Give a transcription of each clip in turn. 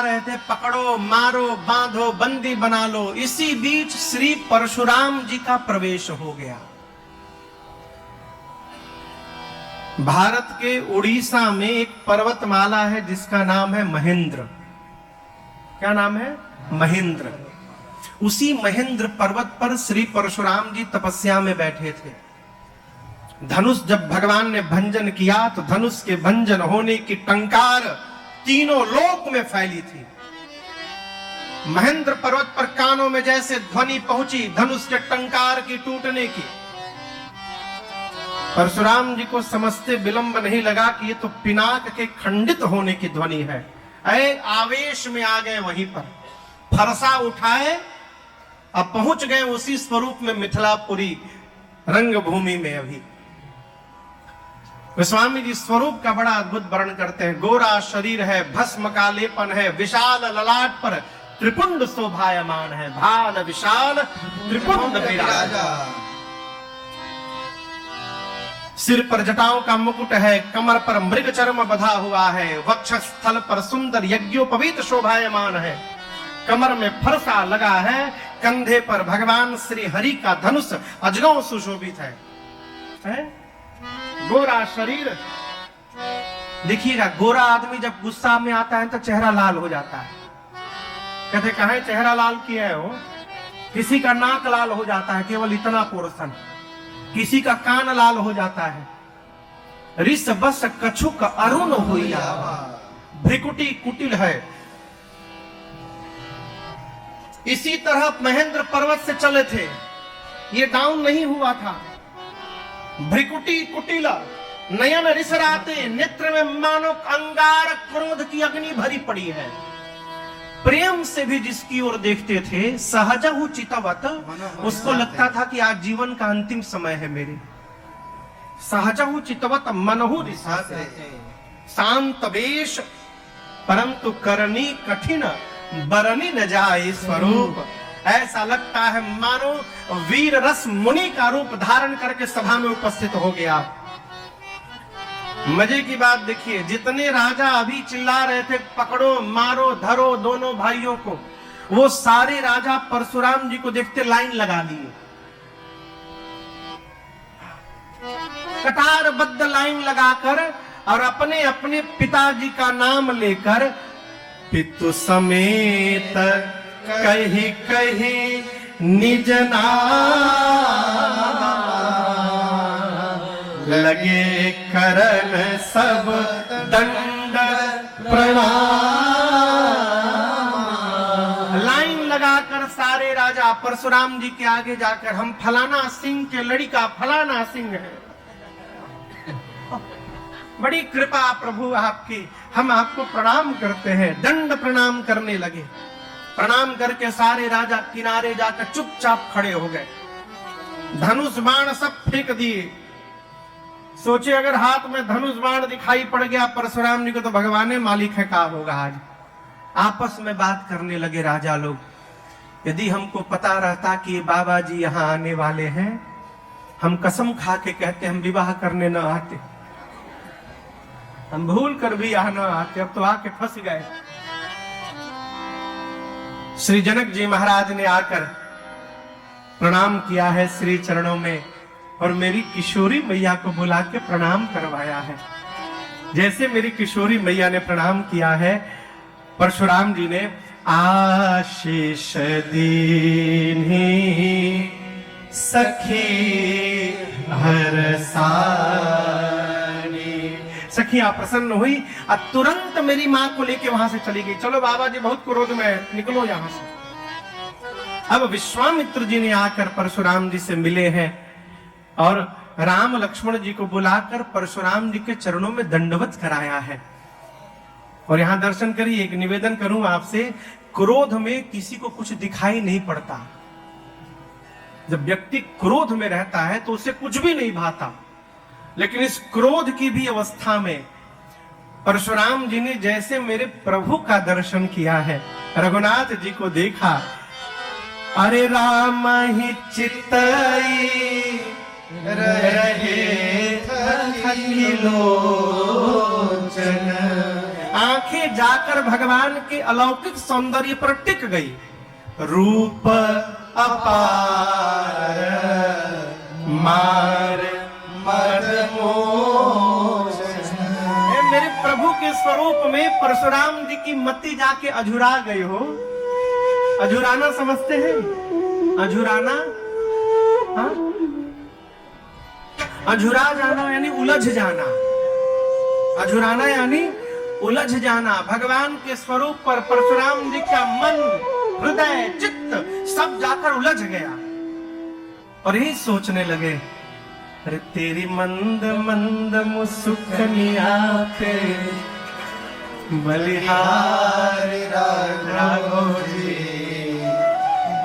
रहे थे, पकड़ो मारो बांधो बंदी बना लो। इसी बीच श्री परशुराम जी का प्रवेश हो गया। भारत के उड़ीसा में एक पर्वतमाला है जिसका नाम है महेंद्र। क्या नाम है? महेंद्र। उसी महेंद्र पर्वत पर श्री परशुराम जी तपस्या में बैठे थे। धनुष जब भगवान ने भंजन किया तो धनुष के भंजन होने की टंकार तीनों लोक में फैली थी। महेंद्र पर्वत पर कानों में जैसे ध्वनि पहुंची धनुष के टंकार की टूटने की, परशुराम जी को समझते विलंब नहीं लगा कि ये तो पिनाक के खंडित होने की ध्वनि है। ऐ आवेश में आ गए, वहीं पर फरसा उठाए, अब पहुंच गए उसी स्वरूप में मिथिलापुरी रंगभूमि में। अभी गोस्वामी जी स्वरूप का बड़ा अद्भुत वर्णन करते हैं। गोरा शरीर है, भस्म का लेपन है, विशाल ललाट पर त्रिपुंड शोभायमान है, भाल विशाल त्रिपुंड विराजा। सिर पर जटाओं का मुकुट है, कमर पर मृग चर्म बधा हुआ है, वक्षस्थल पर सुंदर यज्ञोपवीत शोभायमान है, कमर में फरसा लगा है, कंधे पर भगवान श्री हरि का धनुष अजगौ सुशोभित है? गोरा शरीर। देखिएगा, गोरा आदमी जब गुस्सा में आता है तो चेहरा लाल हो जाता है। कहते कहां चेहरा लाल किया है? हो किसी का नाक लाल हो जाता है, केवल इतना पोर्शन, किसी का कान लाल हो जाता है। रिस बस कछुक अरुण हुई, भ्रिकुटी कुटिल है। इसी तरह महेंद्र पर्वत से चले थे, ये डाउन नहीं हुआ था। भ्रिकुटी कुटिला, नयन रिसराते, नेत्र में मानो अंगार क्रोध की अग्नि भरी पड़ी है। प्रेम से भी जिसकी ओर देखते थे, सहजहु चितवत, उसको लगता था कि आज जीवन का अंतिम समय है मेरे। सहजहु चितवत मनहु रिसाते, शांत वेश परंतु करनी कठिन, बरनी न जाए स्वरूप। ऐसा लगता है मानो वीर रस मुनि का रूप धारण करके सभा में उपस्थित हो गया। मजे की बात देखिए, जितने राजा अभी चिल्ला रहे थे पकड़ो मारो धरो दोनों भाइयों को, वो सारे राजा परशुराम जी को देखते लाइन लगा लिए, कतारबद्ध लाइन लगाकर, और अपने अपने पिताजी का नाम लेकर पितु समेत कही कही निज नाम, लगे करन सब दंड प्रणाम। लाइन लगाकर सारे राजा परशुराम जी के आगे जाकर, हम फलाना सिंह के लड़का फलाना सिंह है, बड़ी कृपा प्रभु आपकी, हम आपको प्रणाम करते हैं। दंड प्रणाम करने लगे। प्रणाम करके सारे राजा किनारे जाकर चुपचाप खड़े हो गए। धनुष बाण सब फेंक दिए। सोचे अगर हाथ में धनुष बाण दिखाई पड़ गया परशुराम जी को तो भगवान मालिक है, का होगा आज। आपस में बात करने लगे राजा लोग, यदि हमको पता रहता कि बाबा जी यहाँ आने वाले हैं, हम कसम खा के कहते हम विवाह करने न आते, हम भूल कर भी यहाँ न आते, अब तो आके फंस गए। श्री जनक जी महाराज ने आकर प्रणाम किया है श्री चरणों में, और मेरी किशोरी मैया को बुला के प्रणाम करवाया है। जैसे मेरी किशोरी मैया ने प्रणाम किया है, परशुराम जी ने आशीष दीन्ही सखी हरसानी, सखियां प्रसन्न हुई और तुरंत मेरी मां को लेके वहां से चली गई। चलो बाबा जी बहुत क्रोध में, निकलो यहां से। अब विश्वामित्र जी ने आकर परशुराम जी से मिले हैं और राम लक्ष्मण जी को बुलाकर परशुराम जी के चरणों में दंडवत कराया है। और यहां दर्शन करिए, एक निवेदन करूं आपसे, क्रोध में किसी को कुछ दिखाई नहीं पड़ता। जब व्यक्ति क्रोध में रहता है तो उसे कुछ भी नहीं भाता, लेकिन इस क्रोध की भी अवस्था में परशुराम जी ने जैसे मेरे प्रभु का दर्शन किया है, रघुनाथ जी को देखा, अरे राम ही चितई रहे लोचन, आंखें जाकर भगवान के अलौकिक सौंदर्य पर टिक गई। रूप अपार मार मद मोह। मेरे प्रभु के स्वरूप में परशुराम जी की मति जाके अझुरा गई हो। अझुराना समझते हैं? अझुराना, हाँ? अझुरा जाना यानी उलझ जाना। अझुराना यानी उलझ जाना। भगवान के स्वरूप पर परशुराम जी का मन, हृदय, चित्त सब जाकर उलझ गया और यही सोचने लगे, अरे तेरी मंद मंद मुस्कान आंखें बलिहारी राघव जी,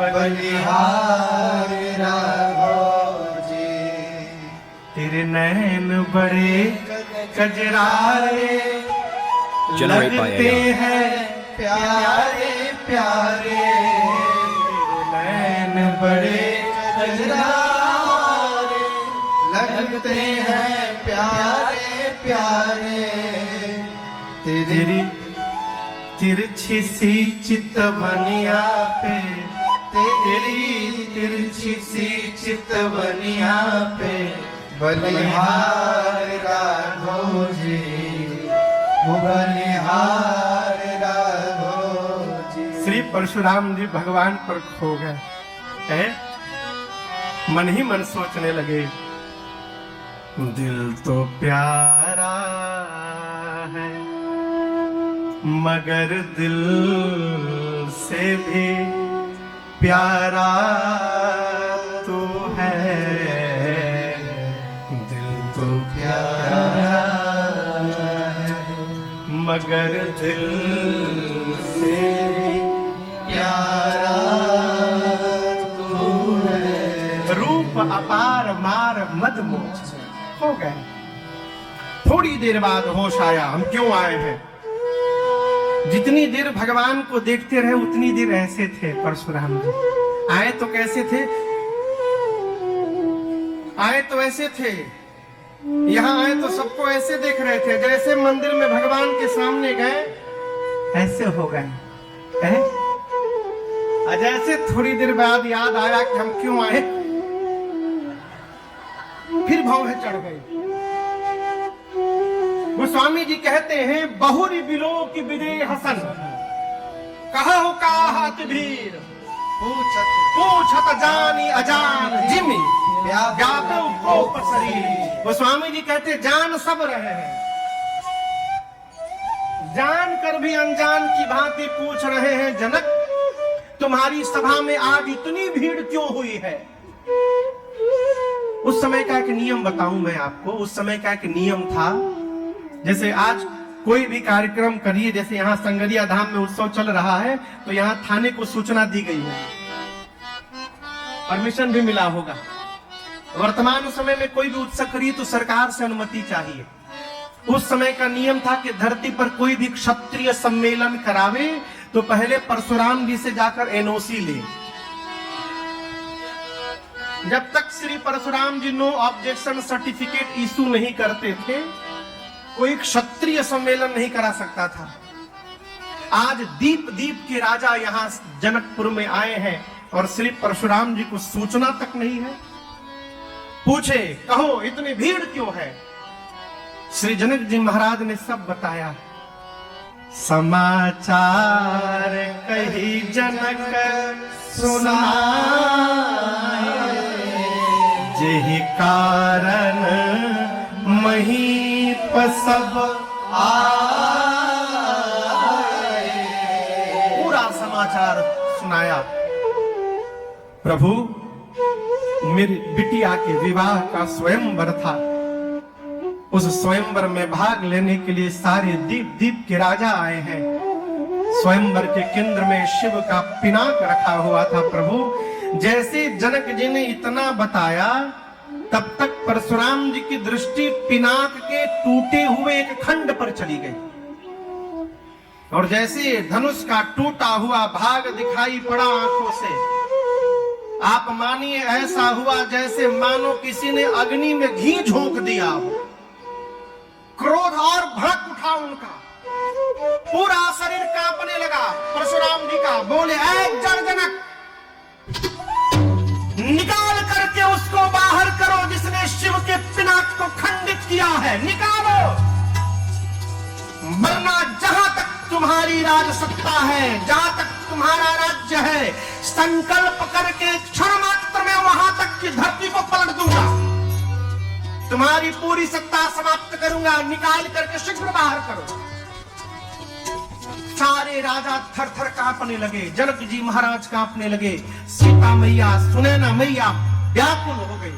बलिहारी राघव जी। तेरे नैन बड़े कजरारे लगते हैं प्यारे प्यारे। नैन बड़े कजरारे लगते हैं प्यारे प्यारे। तेरी तिरछी सी चितवनिया पे, तेरी तिरछी सी चितवनिया पे बलिहार राघव जी, बलिहार राघव जी। श्री परशुराम जी भगवान पर खो गए। मन ही मन सोचने लगे, दिल तो प्यारा है मगर दिल से भी प्यारा तो है। दिल तो प्यारा है मगर दिल से भी प्यारा तो है। रूप अपार मार मद मोह हो गए। थोड़ी देर बाद होश आया, हम क्यों आए हैं। जितनी देर भगवान को देखते रहे उतनी देर ऐसे थे परशुराम जी। आए तो कैसे थे? आए तो ऐसे थे, यहाँ आए तो सबको ऐसे देख रहे थे जैसे मंदिर में भगवान के सामने गए ऐसे हो गए। जैसे थोड़ी देर बाद याद आया कि हम क्यों आए, फिर भौं चढ़ गई। गोस्वामी जी कहते हैं, बहुरी बिलो की बिदे हसन कहु काहत भीर, पूछत जानी अजान जिमि व्यापे कोप शरीर। गोस्वामी जी कहते जान सब रहे हैं, जान कर भी अनजान की भांति पूछ रहे हैं, जनक तुम्हारी सभा में आज इतनी भीड़ क्यों हुई है। उस समय का एक नियम बताऊं मैं आपको। उस समय का एक नियम था, जैसे आज कोई भी कार्यक्रम करिए, जैसे यहाँ संगरिया धाम में उत्सव चल रहा है तो यहाँ थाने को सूचना दी गई है, परमिशन भी मिला होगा। वर्तमान समय में कोई भी उत्सव करिए तो सरकार से अनुमति चाहिए। उस समय का नियम था कि धरती पर कोई भी क्षत्रिय सम्मेलन करावे तो पहले परशुराम जी से जाकर एनओसी ले। जब तक श्री परशुराम जी नो ऑब्जेक्शन सर्टिफिकेट इशू नहीं करते थे, कोई क्षत्रिय सम्मेलन नहीं करा सकता था। आज दीप दीप के राजा यहाँ जनकपुर में आए हैं और श्री परशुराम जी को सूचना तक नहीं है। पूछे, कहो इतनी भीड़ क्यों है। श्री जनक जी महाराज ने सब बताया। समाचार कही जनक सुनाए, जेहि कारण महीप सब आए। पूरा समाचार सुनाया। प्रभु, मेरी बिटिया के विवाह का स्वयंवर था। उस स्वयंवर में भाग लेने के लिए सारे दीप दीप के राजा आए हैं। स्वयंवर के केंद्र में शिव का पिनाक रखा हुआ था। प्रभु, जैसे जनक जी ने इतना बताया तब तक परशुराम जी की दृष्टि पिनाक के टूटे हुए एक खंड पर चली गई और जैसे धनुष का टूटा हुआ भाग दिखाई पड़ा आंखों से, आप मानिए ऐसा हुआ जैसे मानो किसी ने अग्नि में घी झोंक दिया हो। क्रोध और भड़क उठा उनका। पूरा शरीर कांपने लगा परशुराम जी का। बोले ऐ जड़जनक, निकाल करके उसको बाहर करो जिसने शिव के पिनाक को खंडित किया है, निकालो, वरना जहां तक तुम्हारी राजसत्ता है, जहां तक तुम्हारा राज्य है, संकल्प करके क्षण मात्र में वहां तक की धरती को पलट दूंगा, तुम्हारी पूरी सत्ता समाप्त करूंगा, निकाल करके शीघ्र बाहर करो। सारे राजा थर थर कांपने लगे, जनक जी महाराज कांपने लगे, सीता मैया सुनैना मैया व्याकुल हो गई।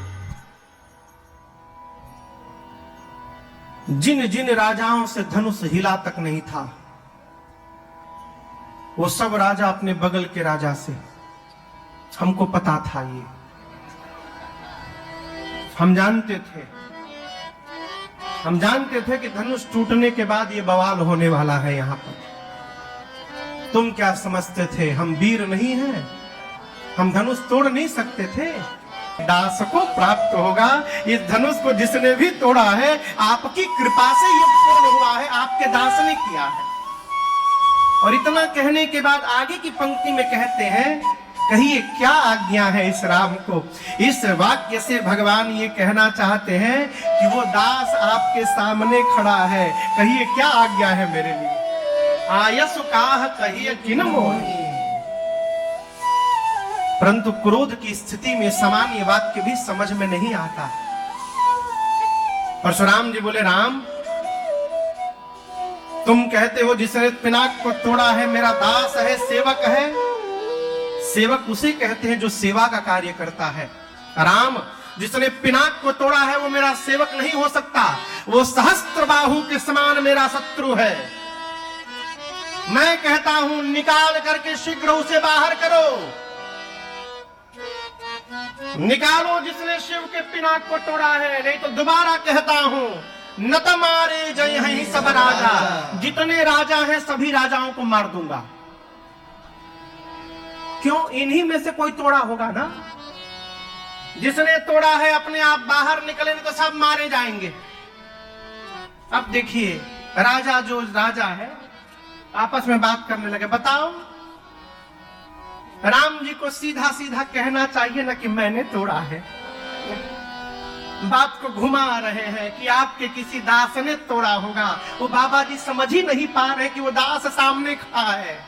जिन जिन राजाओं से धनुष हिला तक नहीं था, वो सब राजा अपने बगल के राजा से, हमको पता था, ये हम जानते थे कि धनुष टूटने के बाद ये बवाल होने वाला है यहां पर। तुम क्या समझते थे हम वीर नहीं हैं? हम धनुष तोड़ नहीं सकते थे? दास को प्राप्त होगा। इस धनुष को जिसने भी तोड़ा है, आपकी कृपा से युग पूर्ण हुआ है, आपके दास ने किया है। और इतना कहने के बाद आगे की पंक्ति में कहते हैं, कहिए क्या आज्ञा है इस राम को। इस वाक्य से भगवान ये कहना चाहते हैं कि वो दास आपके सामने खड़ा है, कहिए क्या आज्ञा है मेरे लिए। आयसु काह कहिए किन मोहि। परंतु क्रोध की स्थिति में सामान्य वाक्य भी समझ में नहीं आता। परशुराम जी बोले, राम तुम कहते हो जिसने पिनाक को तोड़ा है मेरा दास है, सेवक है। सेवक उसे कहते हैं जो सेवा का कार्य करता है। राम, जिसने पिनाक को तोड़ा है वो मेरा सेवक नहीं हो सकता, वो सहस्त्र बाहु के समान मेरा शत्रु है। मैं कहता हूं निकाल करके शीघ्र उसे बाहर करो, निकालो जिसने शिव के पिनाक को तोड़ा है, नहीं तो दोबारा कहता हूं न तो मारे जय हैं सब राजा, जितने राजा हैं सभी राजाओं को मार दूंगा। क्यों? इन्हीं में से कोई तोड़ा होगा ना। जिसने तोड़ा है अपने आप बाहर निकले, नहीं तो सब मारे जाएंगे। अब देखिए राजा जो राजा है आपस में बात करने लगे, बताओ राम जी को सीधा सीधा कहना चाहिए ना कि मैंने तोड़ा है। बात को घुमा रहे हैं कि आपके किसी दास ने तोड़ा होगा। वो बाबा जी समझ ही नहीं पा रहे कि वो दास सामने खड़ा है।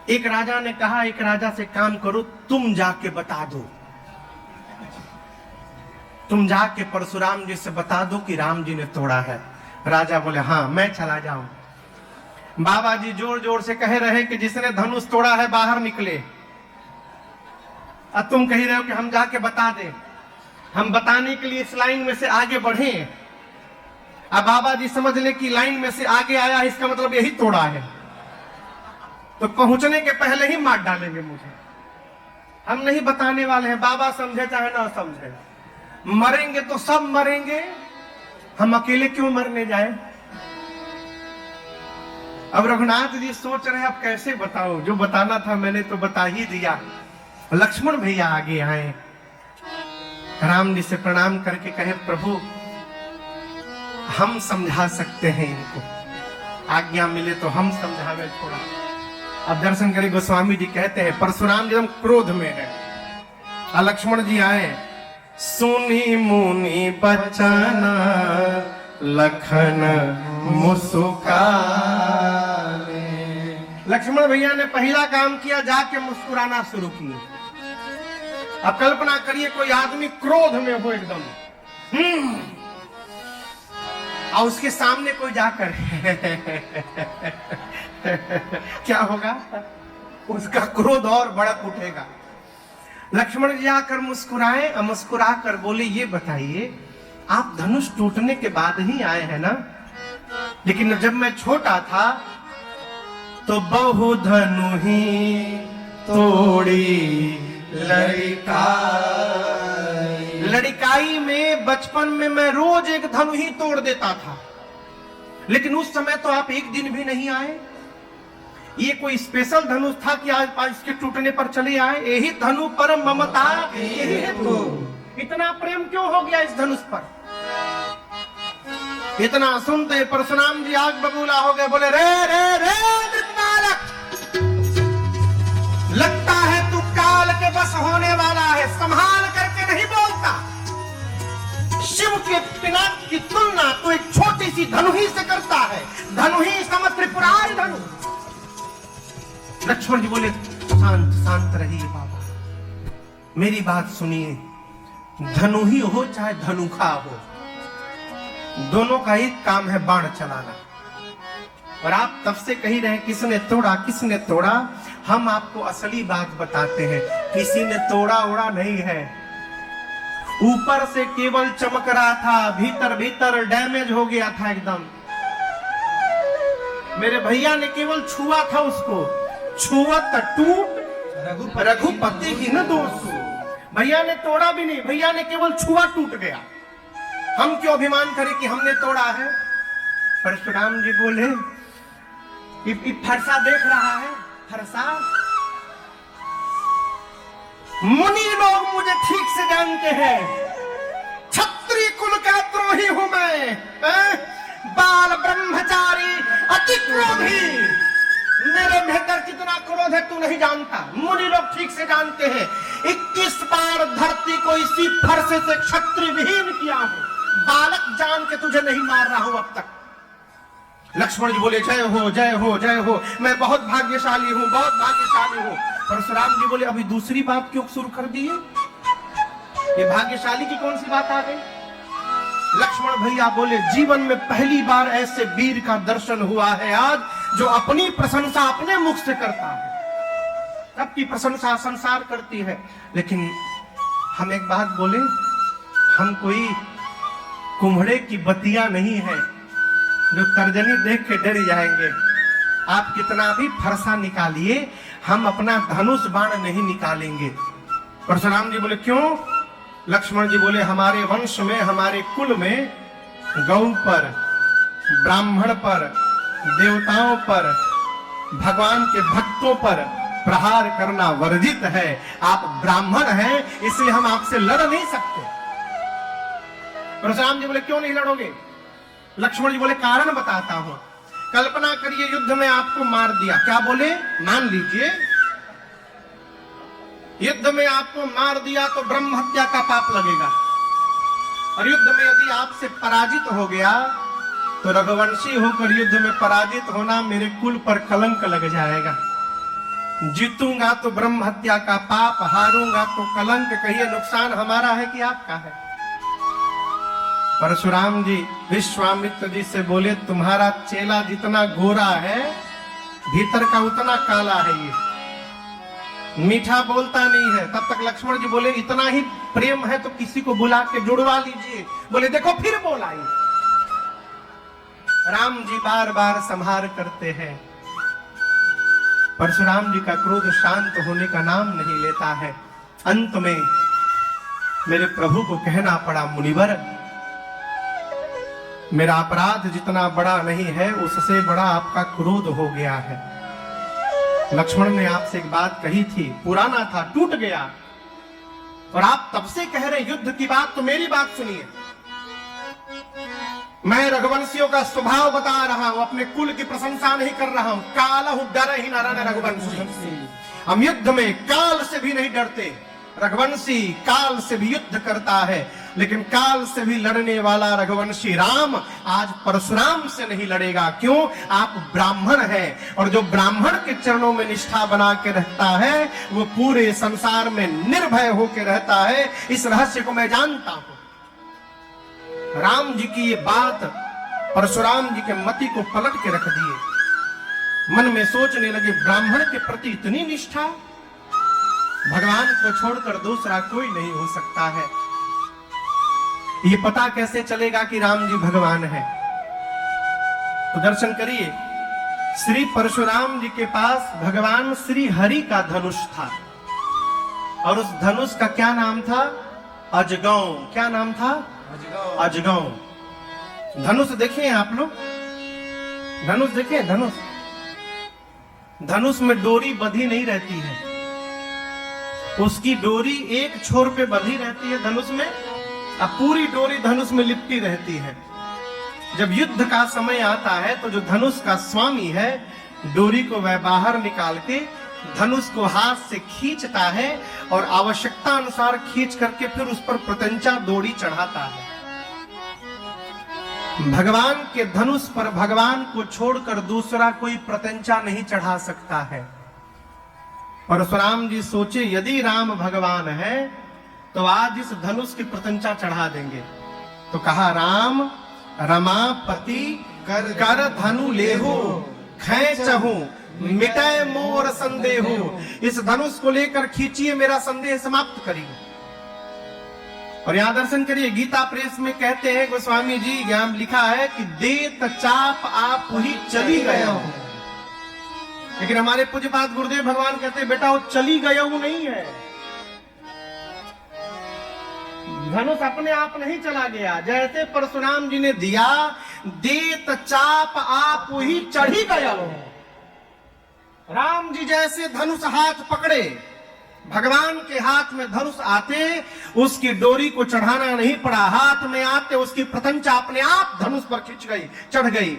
एक राजा ने कहा, एक राजा से काम करो, तुम जाके बता दो, तुम जाके परशुराम जी से बता दो कि राम जी ने तोड़ा है। राजा बोले, हाँ मैं चला जाऊं। बाबा जी जोर जोर से कह रहे हैं कि जिसने धनुष तोड़ा है बाहर निकले, अब तुम कह रहे हो कि हम जाके बता दें। हम बताने के लिए इस लाइन में से आगे बढ़े, अब बाबा जी समझ ले कि लाइन में से आगे आया, इसका मतलब यही तोड़ा है, तो पहुंचने के पहले ही मार डालेंगे मुझे। हम नहीं बताने वाले हैं, बाबा समझे चाहे ना समझे, मरेंगे तो सब मरेंगे, हम अकेले क्यों मरने जाए। अब रघुनाथ जी सोच रहे हैं अब कैसे बताओ, जो बताना था मैंने तो बता ही दिया। लक्ष्मण भैया आगे आए, राम जी से प्रणाम करके कहे, प्रभु हम समझा सकते हैं इनको, आज्ञा मिले तो हम समझावे थोड़ा। अब दर्शन करें, गोस्वामी जी कहते हैं परशुराम जी हम क्रोध में है। लक्ष्मण जी आए, सुनी मुनि बचन लखन मुस्कुराए। लक्ष्मण भैया ने पहला काम किया, जाके मुस्कुराना शुरू किया। अब कल्पना करिए कोई आदमी क्रोध में हो एकदम, और उसके सामने कोई जाकर क्या होगा, उसका क्रोध और भड़क उठेगा। लक्ष्मण जी आकर मुस्कुराए, मुस्कुरा कर बोले, ये बताइए आप धनुष टूटने के बाद ही आए हैं ना, लेकिन जब मैं छोटा था तो बहु धनु ही तोड़ी लड़काई में, बचपन में मैं रोज एक धनु ही तोड़ देता था, लेकिन उस समय तो आप एक दिन भी नहीं आए। ये कोई स्पेशल धनुष था कि आज इसके टूटने पर चले आए? यही धनु पर ममता, यही है तो इतना प्रेम क्यों हो गया इस धनुष पर? इतना सुनते परशुराम जी आग बबूला हो गए, बोले रे रे रे बालक, लगता है तू काल के बस होने वाला है, संभाल करके नहीं बोलता। शिव के पिनाक की तुलना तो एक छोटी सी धनुही से करता है, धनुही समझ त्रिपुरारी धनु। लक्ष्मण जी बोले शांत शांत रहिए बाबा, मेरी बात सुनिए, धनुही हो चाहे धनुखा हो, दोनों का एक काम है बाण चलाना। और आप तब से कही रहे किसने तोड़ा किसने तोड़ा, हम आपको असली बात बताते हैं, किसी ने तोड़ा ओड़ा नहीं है, ऊपर से केवल चमक रहा था, भीतर भीतर डैमेज हो गया था एकदम। मेरे भैया ने केवल छुआ था उसको, छुअत टूट रघुपति की न दोष। भैया ने तोड़ा भी नहीं, भैया ने केवल छुआ टूट गया। हम क्यों अभिमान करें कि हमने तोड़ा है। परशुराम जी बोले फरसा देख रहा है, फरसा मुनि लोग मुझे ठीक से जानते हैं, क्षत्रिय कुल का द्रोही हूं मैं, बाल ब्रह्मचारी अति क्रोधी, मेरे भीतर कितना क्रोध है तू नहीं जानता, मुनि लोग ठीक से जानते हैं। 21 बार धरती को इसी फरसे से क्षत्रिय विहीन किया हूं, बालक जान के तुझे नहीं मार रहा हूं अब तक। लक्ष्मण जी बोले जय हो जय हो जय हो, मैं बहुत भाग्यशाली हूं, बहुत भाग्यशाली हूं। परशुराम जी बोले अभी दूसरी बात क्यों शुरू कर दी है, ये भाग्यशाली की कौन सी बात आ गई। लक्ष्मण भैया बोले जीवन में पहली बार ऐसे वीर का दर्शन हुआ है आज, जो अपनी प्रशंसा अपने मुख से करता है, सबकी प्रशंसा संसार करती है। लेकिन हम एक बात बोले, हम कोई कुम्हड़े की बतिया नहीं है जो तर्जनी देख के डर जाएंगे। आप कितना भी फरसा निकालिए, हम अपना धनुष बाण नहीं निकालेंगे। परशुराम जी बोले क्यों। लक्ष्मण जी बोले हमारे वंश में, हमारे कुल में गौ पर, ब्राह्मण पर, देवताओं पर, भगवान के भक्तों पर प्रहार करना वर्जित है। आप ब्राह्मण हैं इसलिए हम आपसे लड़ नहीं सकते। परशुराम जी बोले क्यों नहीं लड़ोगे। लक्ष्मण जी बोले कारण बताता हूं। कल्पना करिए युद्ध में आपको मार दिया, क्या बोले, मान लीजिए युद्ध में आपको मार दिया तो ब्रह्म हत्या का पाप लगेगा, और युद्ध में यदि आपसे पराजित हो गया तो रघुवंशी होकर युद्ध में पराजित होना मेरे कुल पर कलंक लग जाएगा। जीतूंगा तो ब्रह्म हत्या का पाप, हारूंगा तो कलंक। कहिए नुकसान हमारा है कि आपका है। परशुराम जी विश्वामित्र जी से बोले तुम्हारा चेला जितना गोरा है भीतर का उतना काला है, ये मीठा बोलता नहीं है। तब तक लक्ष्मण जी बोले इतना ही प्रेम है तो किसी को बुला के जुड़वा लीजिए। बोले देखो फिर बोला ही। राम जी बार बार संहार करते हैं, परशुराम जी का क्रोध शांत होने का नाम नहीं लेता है। अंत में मेरे प्रभु को कहना पड़ा मुनिवर, मेरा अपराध जितना बड़ा नहीं है उससे बड़ा आपका क्रोध हो गया है। लक्ष्मण ने आपसे एक बात कही थी, पुराना था टूट गया, और आप तब से कह रहे युद्ध की बात। तो मेरी बात सुनिए, मैं रघुवंशियों का स्वभाव बता रहा हूं, अपने कुल की प्रशंसा नहीं कर रहा हूं। कालहु डर ही नारायण रघुवंशी, हम युद्ध में काल से भी नहीं डरते। रघुवंशी काल से भी युद्ध करता है, लेकिन काल से भी लड़ने वाला रघुवंशी राम आज परशुराम से नहीं लड़ेगा। क्यों, आप ब्राह्मण हैं, और जो ब्राह्मण के चरणों में निष्ठा बना के रहता है वो पूरे संसार में निर्भय होकर रहता है। इस रहस्य को मैं जानता हूं। राम जी की ये बात परशुराम जी के मति को पलट के रख दिए। मन में सोचने लगे ब्राह्मण के प्रति इतनी निष्ठा, भगवान को छोड़कर दूसरा कोई नहीं हो सकता है। ये पता कैसे चलेगा कि राम जी भगवान है। तो दर्शन करिए, श्री परशुराम जी के पास भगवान श्री हरि का धनुष था, और उस धनुष का क्या नाम था, अजगौ। क्या नाम था, अजगौ। धनुष देखे आप लोग, धनुष देखे, धनुष में डोरी बंधी नहीं रहती है, उसकी डोरी एक छोर पे बंधी रहती है धनुष में, अब पूरी डोरी धनुष में लिपटी रहती है। जब युद्ध का समय आता है तो जो धनुष का स्वामी है, डोरी को वह बाहर निकाल के धनुष को हाथ से खींचता है और आवश्यकता अनुसार खींच करके फिर उस पर प्रत्यंचा डोरी चढ़ाता है। भगवान के धनुष पर भगवान को छोड़कर दूसरा कोई प्रत्यंचा नहीं चढ़ा सकता है। परशुराम जी सोचे यदि राम भगवान है तो आज इस धनुष की प्रत्यंचा चढ़ा देंगे। तो कहा राम रमापति कर धनु लेहो खैचहु मिटाए मोर संदेहो। इस धनुष को लेकर खींचिए, मेरा संदेह समाप्त करिए। और यहां दर्शन करिए, गीता प्रेस में कहते हैं गोस्वामी जी, यहाँ लिखा है कि देत चाप आप ही चली गया हूं। लेकिन हमारे पूज्यपाद गुरुदेव भगवान कहते हैं बेटा वो चली गया हूं नहीं है, धनुष अपने आप नहीं चला गया। जैसे परशुराम जी ने दिया, देत चाप आप ही चढ़ी गया हो। राम जी जैसे धनुष हाथ पकड़े, भगवान के हाथ में धनुष आते उसकी डोरी को चढ़ाना नहीं पड़ा, हाथ में आते उसकी प्रत्यंचा अपने आप धनुष पर खिंच गई, चढ़ गई।